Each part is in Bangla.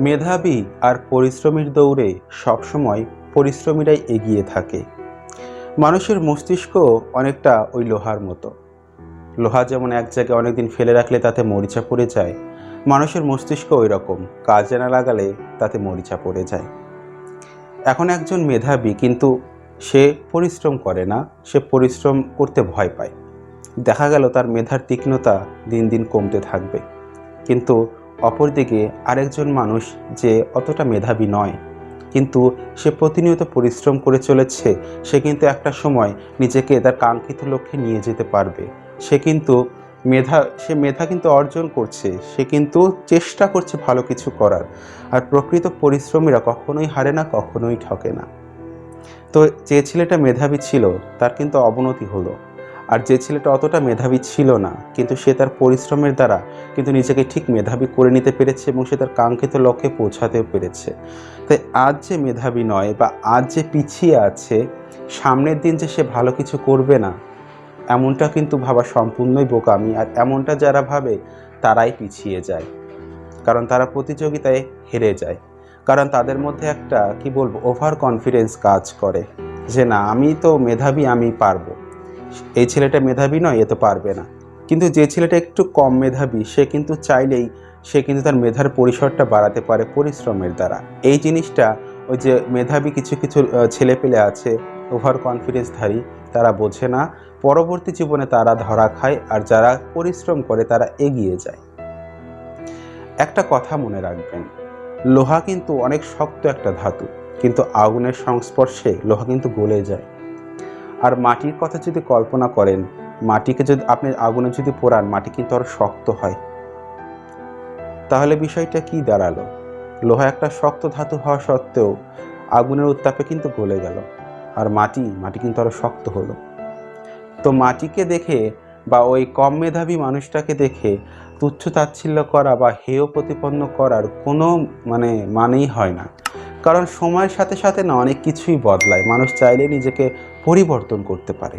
মেধাবী আর পরিশ্রমীর দৌড়ে সবসময় পরিশ্রমীরাই এগিয়ে থাকে। মানুষের মস্তিষ্ক অনেকটা ওই লোহার মতো। লোহা যেমন এক জায়গায় অনেকদিন ফেলে রাখলে তাতে মরিচা পড়ে যায়, মানুষের মস্তিষ্ক ওই রকম, কাজে না লাগালে তাতে মরিচা পড়ে যায়। এখন একজন মেধাবী, কিন্তু সে পরিশ্রম করে না, সে পরিশ্রম করতে ভয় পায়। দেখা গেল তার মেধার তীক্ষ্ণতা দিন দিন কমতে থাকবে। কিন্তু অপরদিকে আরেকজন মানুষ যে অতটা মেধাবী নয়, কিন্তু সে প্রতিনিয়ত পরিশ্রম করে চলেছে, সে কিন্তু একটা সময় নিজেকে তার কাঙ্ক্ষিত লক্ষ্যে নিয়ে যেতে পারবে। সে মেধা কিন্তু অর্জন করছে, সে কিন্তু চেষ্টা করছে ভালো কিছু করার। আর প্রকৃত পরিশ্রমীরা কখনোই হারে না, কখনোই ঠকে না। তো যে ছেলেটা মেধাবী ছিল তার কিন্তু অবনতি হলো, আর যে ছেলেটা অতটা মেধাবী ছিল না, কিন্তু সে তার পরিশ্রমের দ্বারা কিন্তু নিজেকে ঠিক মেধাবী করে নিতে পেরেছে এবং সে তার কাঙ্ক্ষিত লক্ষ্যে পৌঁছাতেও পেরেছে। তাই আজ যে মেধাবী নয় বা আজ যে পিছিয়ে আছে, সামনের দিন যে সে ভালো কিছু করবে না, এমনটা কিন্তু ভাবা সম্পূর্ণই বোকামি। আর এমনটা যারা ভাবে তারাই পিছিয়ে যায়, কারণ তারা প্রতিযোগিতায় হেরে যায়। কারণ তাদের মধ্যে একটা ওভার কনফিডেন্স কাজ করে, যে না, আমি তো মেধাবী, আমি পারবো, এই ছেলেটা মেধাবী নয়, এ তো পারবে না। কিন্তু যে ছেলেটা একটু কম মেধাবী, সে কিন্তু চাইলেই সে কিন্তু তার মেধার পরিসরটা বাড়াতে পারে পরিশ্রমের দ্বারা। এই জিনিসটা ওই যে মেধাবী কিছু কিছু ছেলেপেলে আছে, ওভার কনফিডেন্সধারী, তারা বোঝে না। পরবর্তী জীবনে তারা ধরা খায়, আর যারা পরিশ্রম করে তারা এগিয়ে যায়। একটা কথা মনে রাখবেন, লোহা কিন্তু অনেক শক্ত একটা ধাতু, কিন্তু আগুনের সংস্পর্শে লোহা কিন্তু গলে যায়। আর মাটির কথা যদি কল্পনা করেন, মাটিকে যদি আপনি আগুনে যদি পোড়ান, মাটি কিন্তু আরো শক্ত হয়। তাহলে বিষয়টা কি দাঁড়ালো? লোহা একটা শক্ত ধাতু হওয়া সত্ত্বেও আগুনের উত্তাপে কিন্তু গলে গেল, আর মাটি কিন্তু আরো শক্ত হলো। তো মাটিকে দেখে বা ওই কম মেধাবী মানুষটাকে দেখে তুচ্ছ তাচ্ছিল্য করা বা হেয় প্রতিপন্ন করার কোনো মানেই হয় না। কারণ সময়ের সাথে সাথে না অনেক কিছুই বদলায়, মানুষ চাইলে নিজেকে পরিবর্তন করতে পারে।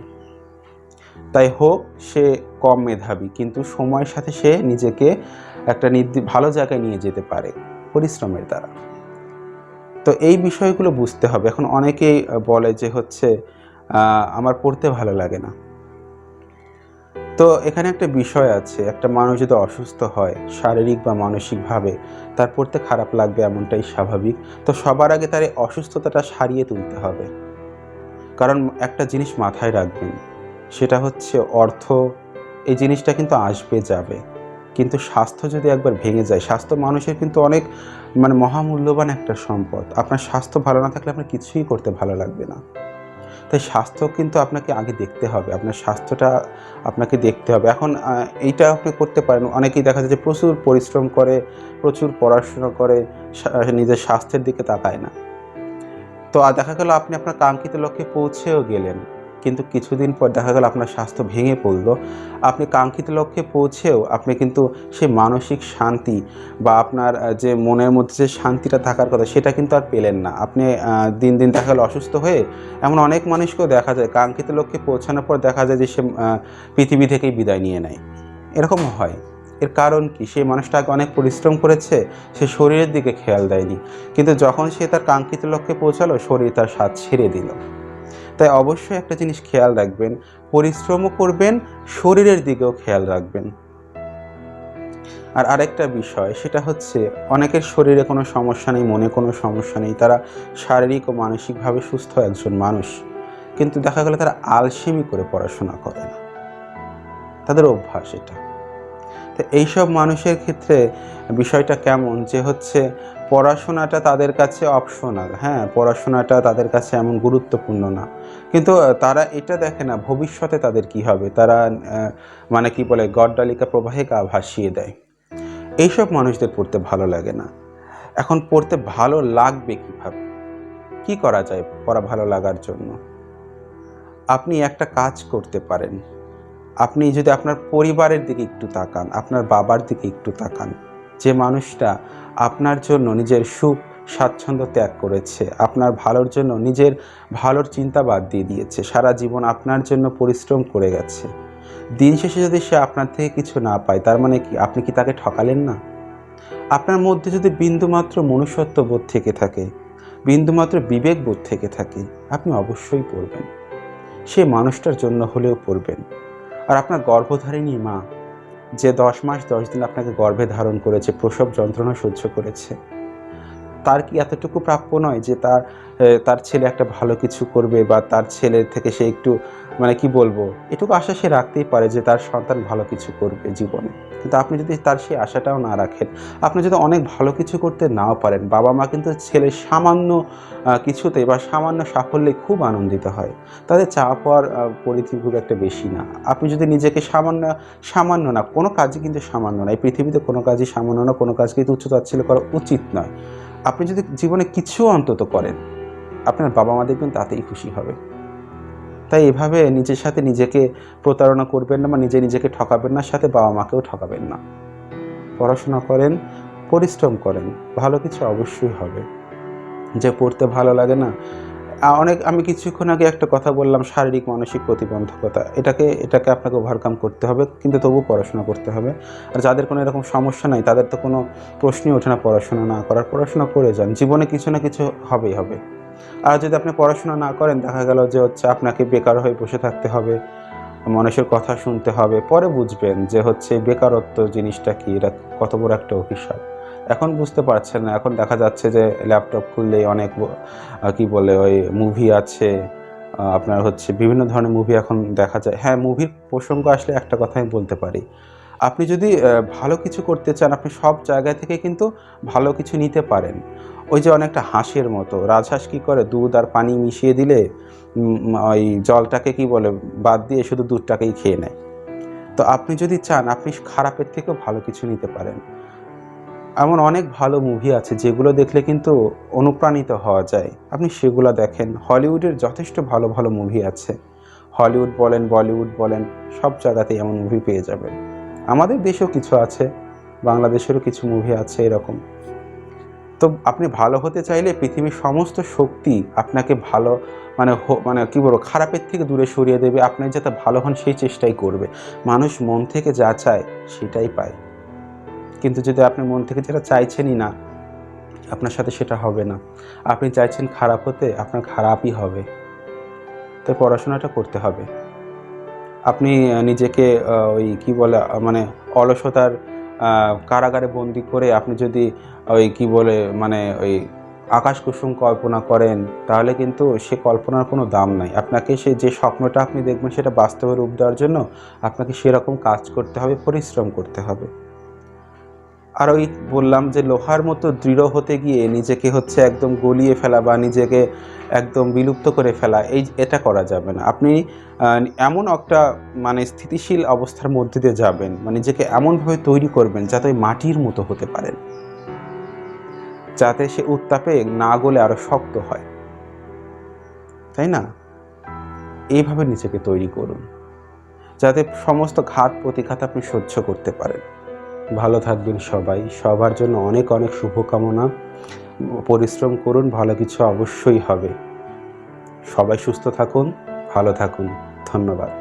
তাই হোক সে কম মেধাবী, কিন্তু সময়ের সাথে সে নিজেকে একটা ভালো জায়গায় নিয়ে যেতে পারে পরিশ্রমের দ্বারা। তো এই বিষয়গুলো বুঝতে হবে। এখন অনেকেই বলে যে আমার পড়তে ভালো লাগে না। তো এখানে একটা বিষয় আছে, একটা মানুষ যদি অসুস্থ হয় শারীরিক বা মানসিকভাবে, তার পড়তে খারাপ লাগবে, এমনটাই স্বাভাবিক। তো সবার আগে তার এই অসুস্থতাটা সারিয়ে তুলতে হবে। কারণ একটা জিনিস মাথায় রাখবেন, সেটা হচ্ছে অর্থ। এই জিনিসটা কিন্তু আসবে যাবে, কিন্তু স্বাস্থ্য যদি একবার ভেঙে যায়, স্বাস্থ্য মানুষের কিন্তু অনেক মহামূল্যবান একটা সম্পদ। আপনার স্বাস্থ্য ভালো না থাকলে আপনার কিছুই করতে ভালো লাগবে না। তাই স্বাস্থ্য কিন্তু আপনাকে আগে দেখতে হবে, আপনার স্বাস্থ্যটা আপনাকে দেখতে হবে। এখন এইটা আপনি করতে পারেন। অনেকেই দেখা যায় যে প্রচুর পরিশ্রম করে, প্রচুর পড়াশোনা করে, নিজের স্বাস্থ্যের দিকে তাকায় না। তো দেখা গেল আপনি আপনার কাঙ্ক্ষিত লক্ষ্যে পৌঁছেও গেলেন, কিন্তু কিছুদিন পর দেখা গেল আপনার স্বাস্থ্য ভেঙে পড়লো। আপনি কাঙ্ক্ষিত লক্ষ্যে পৌঁছেও আপনি কিন্তু সেই মানসিক শান্তি বা আপনার যে মনের মধ্যে যে শান্তিটা থাকার কথা, সেটা কিন্তু আর পেলেন না। আপনি দিন দিন দেখা গেল অসুস্থ হয়ে, এমন অনেক মানুষকেও দেখা যায় কাঙ্ক্ষিত লক্ষ্যে পৌঁছানোর পর দেখা যায় যে সে পৃথিবী থেকেই বিদায় নিয়ে নেয়। এরকম হয়। এর কারণ কি? সেই মানুষটা আগে অনেক পরিশ্রম করেছে, সে শরীরের দিকে খেয়াল দেয়নি, কিন্তু যখন সে তার কাঙ্ক্ষিত লক্ষ্যে পৌঁছালো, শরীর তার সাথ ছেড়ে দিল। তাই অবশ্যই একটা জিনিস খেয়াল রাখবেন, পরিশ্রমও করবেন, শরীরের দিকেও খেয়াল রাখবেন। আর আরেকটা বিষয়, সেটা হচ্ছে অনেকের শরীরে কোনো সমস্যা নেই, মনে কোনো সমস্যা নেই, তারা শারীরিক ও মানসিকভাবে সুস্থ একজন মানুষ, কিন্তু দেখা গেল তারা আলসেমি করে পড়াশোনা করে না, তাদের অভ্যাস এটা। তো এইসব মানুষের ক্ষেত্রে বিষয়টা কেমন, যে পড়াশোনাটা তাদের কাছে অপশনাল, হ্যাঁ, পড়াশোনাটা তাদের কাছে এমন গুরুত্বপূর্ণ না, কিন্তু তারা এটা দেখে না ভবিষ্যতে তাদের কি হবে। তারা গড্ডালিকা প্রবাহে গা ভাসিয়ে দেয়। এইসব মানুষদের পড়তে ভালো লাগে না। এখন পড়তে ভালো লাগবে কিভাবে, কি করা যায় পড়া ভালো লাগার জন্য? আপনি একটা কাজ করতে পারেন। আপনি যদি আপনার পরিবারের দিকে একটু তাকান, আপনার বাবার দিকে একটু তাকান, যে মানুষটা আপনার জন্য নিজের সুখ স্বাচ্ছন্দ্য ত্যাগ করেছে, আপনার ভালোর জন্য নিজের ভালোর চিন্তা বাদ দিয়ে দিয়েছে, সারা জীবন আপনার জন্য পরিশ্রম করে গেছে। দিন শেষে যদি সে আপনার থেকে কিছু না পায়, তার মানে কি আপনি কি তাকে ঠকালেন না? আপনার মধ্যে যদি বিন্দুমাত্র মনুষ্যত্ব বোধ থেকে থাকে, বিন্দুমাত্র বিবেক বোধ থেকে থাকে, আপনি অবশ্যই পড়বেন। সে মানুষটার জন্য হলেও পড়বেন। আর আপনার গর্ভধারিণী মা, যে 10 মাস 10 দিন আপনাকে গর্ভে ধারণ করেছে, প্রসব যন্ত্রণা সহ্য করেছে, তার কি এতটুকু প্রাপ্য নয় যে তার ছেলে একটা ভালো কিছু করবে, বা তার ছেলের থেকে সে একটু, মানে কি বলবো, এটুকু আশা সে রাখতেই পারে যে তার সন্তান ভালো কিছু করবে জীবনে। কিন্তু আপনি যদি তার সেই আশাটাও না রাখেন, আপনি যদি অনেক ভালো কিছু করতে নাও পারেন, বাবা মা কিন্তু ছেলের সামান্য কিছুতে বা সামান্য সাফল্যে খুব আনন্দিত হয়। তাদের চাওয়া পাওয়ার পরিধি খুব একটা বেশি না। আপনি যদি নিজেকে সামান্য না, কোনো কাজই কিন্তু সামান্য না, এই পৃথিবীতে কোনো কাজই সামান্য না, কোনো কাজ কিন্তু উচ্চ তাচ্ছিল্য করা উচিত নয়। আপনি যদি জীবনে কিছু অন্তত করেন, আপনার বাবা মা দেখবেন তাতেই খুশি হবে। তাই এভাবে নিজের সাথে নিজেকে প্রতারণা করবেন না, বা নিজেকে ঠকাবেন না, সাথে বাবা মাকেও ঠকাবেন না। পড়াশোনা করেন, পরিশ্রম করেন, ভালো কিছু অবশ্যই হবে। যে পড়তে ভালো লাগে না, আমি কিছুক্ষণ আগে একটা কথা বললাম, শারীরিক মানসিক প্রতিবন্ধকতা, এটাকে আপনাকে ওভারকাম করতে হবে, কিন্তু তবুও পড়াশোনা করতে হবে। আর যাদের কোনো এরকম সমস্যা নাই, তাদের তো কোনো প্রশ্নই ওঠে না পড়াশোনা না করার। পড়াশোনা করে যান, জীবনে কিছু না কিছু হবেই হবে। আর যদি আপনি পড়াশোনা না করেন, দেখা গেল যে আপনাকে বেকার হয়ে বসে থাকতে হবে, মানুষের কথা শুনতে হবে। পরে বুঝবেন যে বেকারত্ব জিনিসটা কি, এটা কত বড় একটা অভিশাপ। এখন বুঝতে পারছেন না। এখন দেখা যাচ্ছে যে ল্যাপটপ খুললেই অনেক কি বলে ওই মুভি আছে। আপনার বিভিন্ন ধরনের মুভি এখন দেখা যায়। হ্যাঁ, মুভির প্রসঙ্গ আসলে একটা কথা আমি বলতে পারি। আপনি যদি ভালো কিছু করতে চান, আপনি সব জায়গা থেকে কিন্তু ভালো কিছু নিতে পারেন। ওই যে অনেকটা হাঁসের মতো, রাজহাঁস কী করে, দুধ আর পানি মিশিয়ে দিলে ওই জলটাকে কি বলে বাদ দিয়ে শুধু দুধটাকেই খেয়ে নেয়। তো আপনি যদি চান, আপনি খারাপের থেকেও ভালো কিছু নিতে পারেন। এমন অনেক ভালো মুভি আছে যেগুলো দেখলে কিন্তু অনুপ্রাণিত হওয়া যায়। আপনি সেগুলো দেখেন। হলিউডের যথেষ্ট ভালো ভালো মুভি আছে। হলিউড বলেন, বলিউড বলেন, সব জায়গাতেই এমন মুভি পেয়ে যাবেন। আমাদের দেশেও কিছু আছে, বাংলাদেশেরও কিছু মুভি আছে এরকম। তো আপনি ভালো হতে চাইলে পৃথিবীর সমস্ত শক্তি আপনাকে ভালো, মানে কি বলবো, খারাপের থেকে দূরে সরিয়ে দেবে। আপনি যাতে ভালো হন সেই চেষ্টাই করবে। মানুষ মন থেকে যা চায় সেটাই পায়। কিন্তু যদি আপনি মন থেকে যেটা চাইছেনই না, আপনার সাথে সেটা হবে না। আপনি চাইছেন খারাপ হতে, আপনার খারাপই হবে। তাই পড়াশোনাটা করতে হবে। আপনি নিজেকে ওই কি বলে, মানে অলসতার কারাগারে বন্দি করে আপনি যদি ওই কি বলে, মানে ওই আকাশ কুসুম কল্পনা করেন, তাহলে কিন্তু সে কল্পনার কোনো দাম নাই। আপনাকে যে স্বপ্নটা আপনি দেখবেন সেটা বাস্তবে রূপ দেওয়ার জন্য আপনাকে সেরকম কাজ করতে হবে, পরিশ্রম করতে হবে। আর ওই বললাম যে লোহার মতো দৃঢ় হতে গিয়ে নিজেকে একদম গলিয়ে ফেলা, বা নিজেকে একদম বিলুপ্ত করে ফেলা, এটা করা যাবে না। আপনি এমন একটা, মানে স্থিতিশীল অবস্থার মধ্যে দিয়ে যাবেন, মানে নিজেকে এমনভাবে তৈরি করবেন যাতে ওই মাটির মতো হতে পারেন, যাতে সে উত্তাপে না গলে আরো শক্ত হয়, তাই না? এইভাবে নিজেকে তৈরি করুন, যাতে সমস্ত ঘাত প্রতিঘাত আপনি সহ্য করতে পারেন। ভালো থাকবেন সবাই। সবার জন্য অনেক অনেক শুভকামনা। পরিশ্রম করুন, ভালো কিছু অবশ্যই হবে। সবাই সুস্থ থাকুন, ভালো থাকুন। ধন্যবাদ।